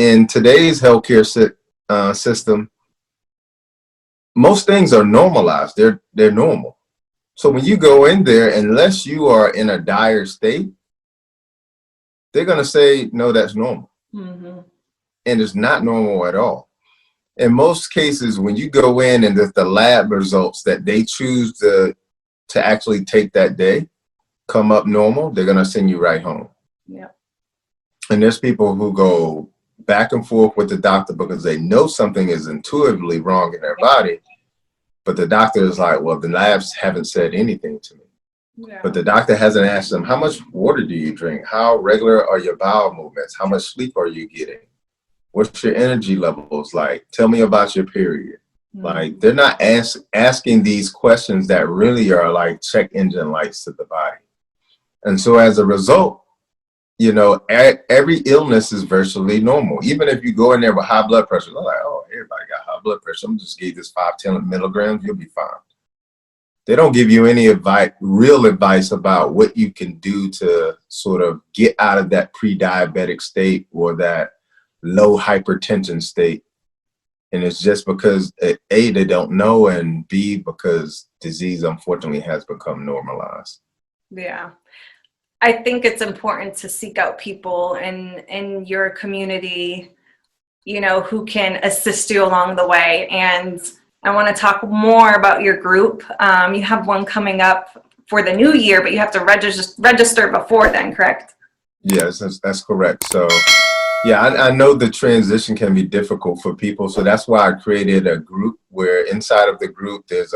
in today's healthcare system, most things are normalized. They're normal. So when you go in there, unless you are in a dire state, they're going to say, no, that's normal. Mm-hmm. And it's not normal at all. In most cases, when you go in and the lab results that they choose to actually take that day come up normal, they're going to send you right home. Yeah. And there's people who go back and forth with the doctor because they know something is intuitively wrong in their body. But the doctor is like, well, the labs haven't said anything to me. Yeah. But the doctor hasn't asked them, how much water do you drink? How regular are your bowel movements? How much sleep are you getting? What's your energy levels like? Tell me about your period. Mm-hmm. Like, they're not asking these questions that really are like check engine lights to the body. And so as a result, you know, every illness is virtually normal. Even if you go in there with high blood pressure, they're like, oh, everybody got high blood pressure. I'm just give this 5-10 milligrams, you'll be fine. They don't give you any real advice about what you can do to sort of get out of that pre-diabetic state or that low hypertension state. And it's just because A, they don't know, and B, because disease unfortunately has become normalized. Yeah. I think it's important to seek out people in your community, you know, who can assist you along the way. And I want to talk more about your group. You have one coming up for the new year, but you have to register before then, correct? Yes, that's correct. So, yeah, I know the transition can be difficult for people. So that's why I created a group where inside of the group, there's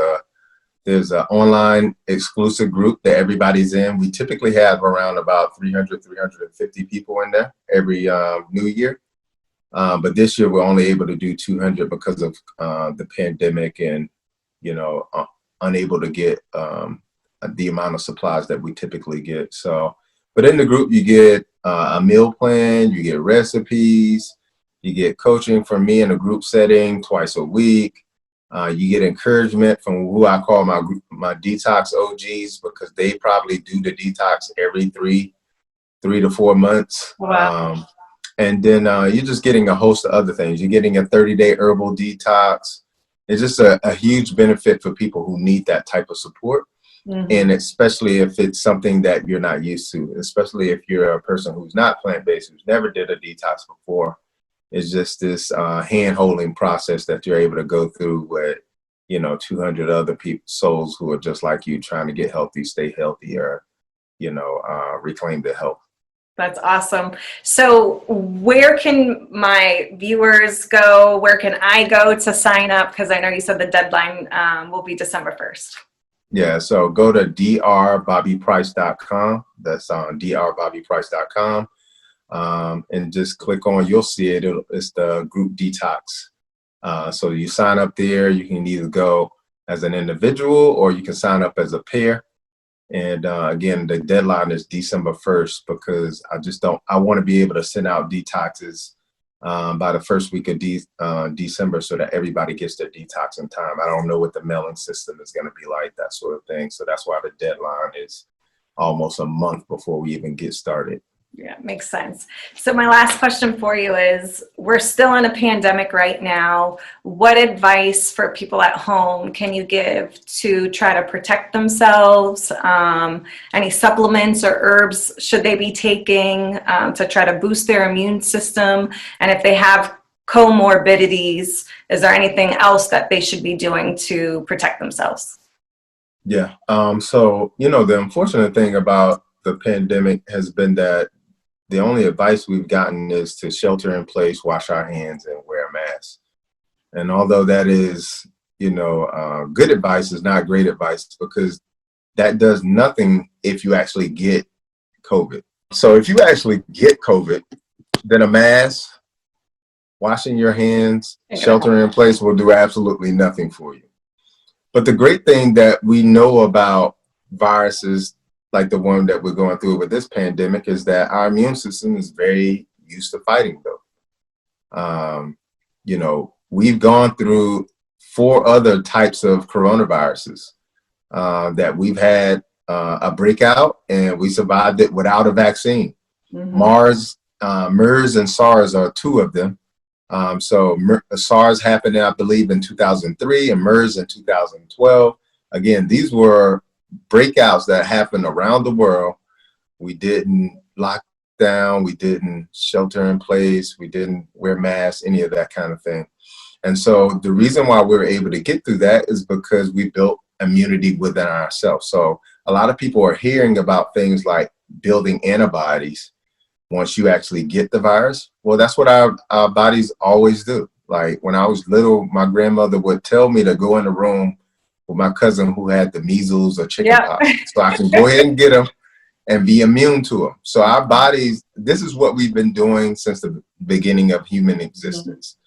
an online exclusive group that everybody's in. We typically have around about 350 people in there every new year. But this year we're only able to do 200 because of the pandemic and, you know, unable to get the amount of supplies that we typically get. So, but in the group, you get a meal plan, you get recipes, you get coaching from me in a group setting twice a week. You get encouragement from who I call my detox OGs, because they probably do the detox every three to 4 months. Wow. And then you're just getting a host of other things. You're getting a 30-day herbal detox. It's just a huge benefit for people who need that type of support. Mm-hmm. And especially if it's something that you're not used to, especially if you're a person who's not plant-based, who's never did a detox before. It's just this hand-holding process that you're able to go through with, you know, 200 other souls who are just like you, trying to get healthy, stay healthy, or, you know, reclaim their health. That's awesome. So where can my viewers go? Where can I go to sign up? Because I know you said the deadline will be December 1st. Yeah, so go to drbobbyprice.com. That's on drbobbyprice.com. And just click on, you'll see it. It's the group detox. So you sign up there. You can either go as an individual or you can sign up as a pair. And again, the deadline is December 1st because I want to be able to send out detoxes by the first week of December so that everybody gets their detox in time. I don't know what the mailing system is going to be like, that sort of thing. So that's why the deadline is almost a month before we even get started. Yeah, makes sense. So my last question for you is, we're still in a pandemic right now. What advice for people at home can you give to try to protect themselves? Any supplements or herbs should they be taking to try to boost their immune system? And if they have comorbidities, is there anything else that they should be doing to protect themselves? Yeah. So, you know, the unfortunate thing about the pandemic has been that the only advice we've gotten is to shelter in place, wash our hands, and wear a mask. And although that is, you know, good advice, is not great advice, because that does nothing if you actually get COVID. So if you actually get COVID, then a mask, washing your hands, sheltering in place will do absolutely nothing for you. But the great thing that we know about viruses like the one that we're going through with this pandemic is that our immune system is very used to fighting them. You know, we've gone through 4 other types of coronaviruses that we've had a breakout, and we survived it without a vaccine. Mm-hmm. MERS and SARS are two of them. SARS happened, I believe, in 2003 and MERS in 2012. Again, these were breakouts that happened around the world. We didn't lock down, we didn't shelter in place, we didn't wear masks, any of that kind of thing. And so the reason why we were able to get through that is because we built immunity within ourselves. So a lot of people are hearing about things like building antibodies once you actually get the virus. Well, that's what our bodies always do. Like when I was little, my grandmother would tell me to go in the room with my cousin who had the measles or chickenpox, so I can go ahead and get them and be immune to them. So our bodies, this is what we've been doing since the beginning of human existence.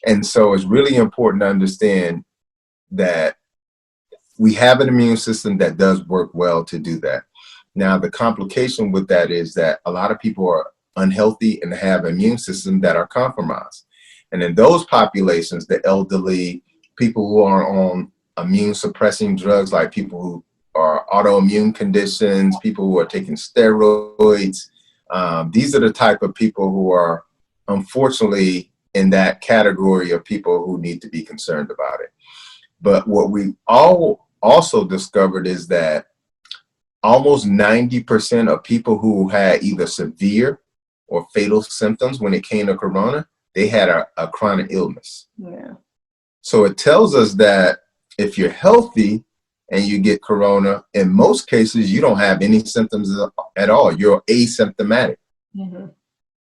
And so it's really important to understand that we have an immune system that does work well to do that. Now, the complication with that is that a lot of people are unhealthy and have immune systems that are compromised. And in those populations, the elderly, people who are on immune suppressing drugs, like people who are autoimmune conditions, people who are taking steroids, these are the type of people who are unfortunately in that category of people who need to be concerned about it. But what we all also discovered is that almost 90% of people who had either severe or fatal symptoms when it came to corona, they had a chronic illness. Yeah. So it tells us that if you're healthy and you get corona, in most cases, you don't have any symptoms at all. You're asymptomatic. Mm-hmm.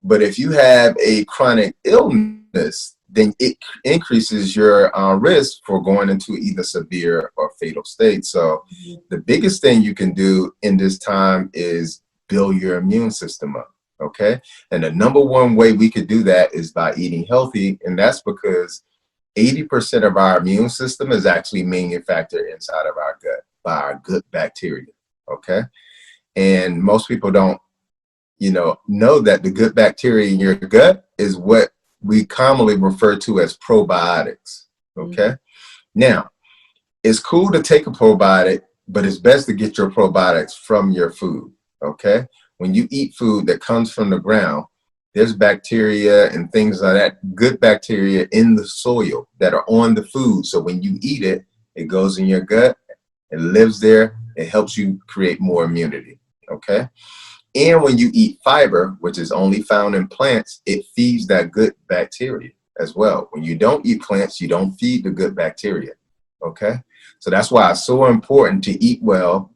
But if you have a chronic illness, then it increases your risk for going into either severe or fatal state. So the biggest thing you can do in this time is build your immune system up, okay? And the number one way we could do that is by eating healthy, and that's because 80% of our immune system is actually manufactured inside of our gut by our good bacteria, okay? And most people don't, know that the good bacteria in your gut is what we commonly refer to as probiotics, okay? Now, it's cool to take a probiotic, but it's best to get your probiotics from your food, okay? When you eat food that comes from the ground, there's bacteria and things like that, good bacteria in the soil that are on the food. So when you eat it, it goes in your gut, it lives there, it helps you create more immunity, okay? And when you eat fiber, which is only found in plants, it feeds that good bacteria as well. When you don't eat plants, you don't feed the good bacteria, okay? So that's why it's so important to eat well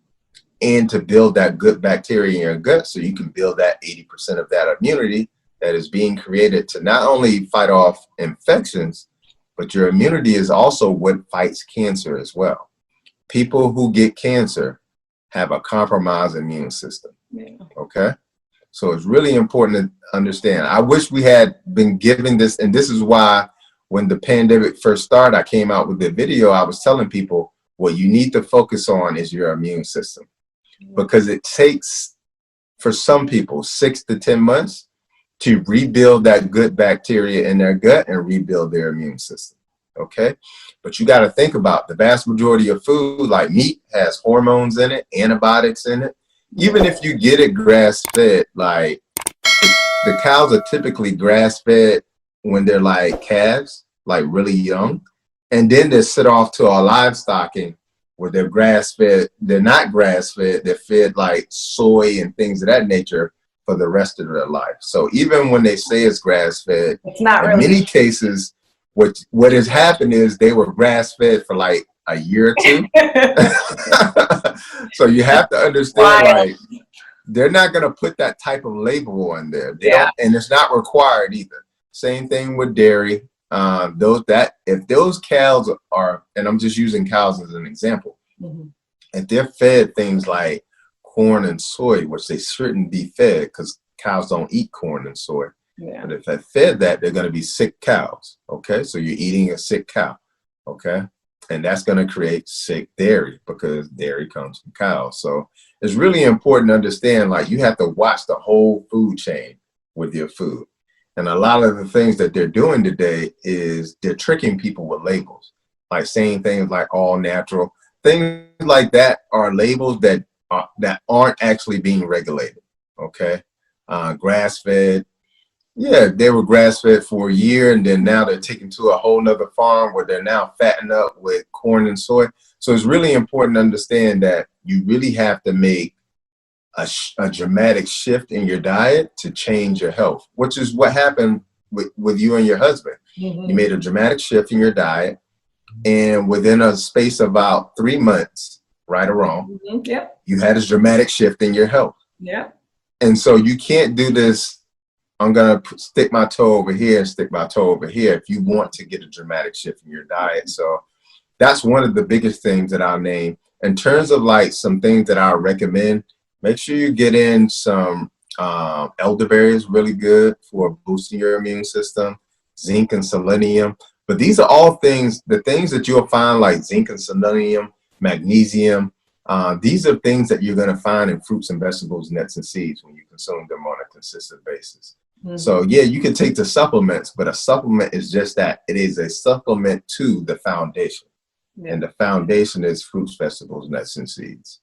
and to build that good bacteria in your gut so you can build that 80% of that immunity that is being created to not only fight off infections, but your immunity is also what fights cancer as well. People who get cancer have a compromised immune system. Yeah. Okay. So it's really important to understand. I wish we had been given this, and this is why when the pandemic first started, I came out with the video. I was telling people what you need to focus on is your immune system, because it takes, for some people, 6 to 10 months to rebuild that good bacteria in their gut and rebuild their immune system. Okay. But you got to think about the vast majority of food, like meat, has hormones in it, antibiotics in it. Even if you get it grass fed, like the cows are typically grass fed when they're like calves, like really young. And then they sit off to a livestocking where they're grass fed. They're not grass fed. They're fed like soy and things of that nature for the rest of their life. So even when they say it's grass fed, it's not really. In many cases, what has happened is they were grass fed for like a year or two. So you have to understand, like, they're not going to put that type of label on there. They don't, and it's not required either. Same thing with dairy. If those cows are, and I'm just using cows as an example, if they're fed things like corn and soy, which they shouldn't be fed because cows don't eat corn and soy. Yeah. But if they fed that, they're going to be sick cows. Okay, so you're eating a sick cow. Okay. And that's going to create sick dairy because dairy comes from cows. So it's really important to understand, like, you have to watch the whole food chain with your food. And a lot of the things that they're doing today is they're tricking people with labels, like saying things like all natural. Things like that are labels that aren't actually being regulated. Okay. Grass fed. Yeah, they were grass fed for a year, and then now they're taken to a whole nother farm where they're now fattened up with corn and soy. So it's really important to understand that you really have to make a dramatic shift in your diet to change your health, which is what happened with you and your husband. You made a dramatic shift in your diet, and within a space of about 3 months, right or wrong, Yep. you had a dramatic shift in your health. Yep. And so you can't do this. I'm going to stick my toe over here and stick my toe over here if you want to get a dramatic shift in your diet. So that's one of the biggest things that I'll name. In terms of like some things that I recommend, make sure you get in some elderberry is really good for boosting your immune system, zinc and selenium. But these are all things, the things that you'll find like zinc and selenium, magnesium. These are things that you're going to find in fruits and vegetables, nuts and seeds when you consume them on a consistent basis. So yeah, you can take the supplements, but a supplement is just that. It is a supplement to the foundation. And the foundation is fruits, vegetables, nuts, and seeds.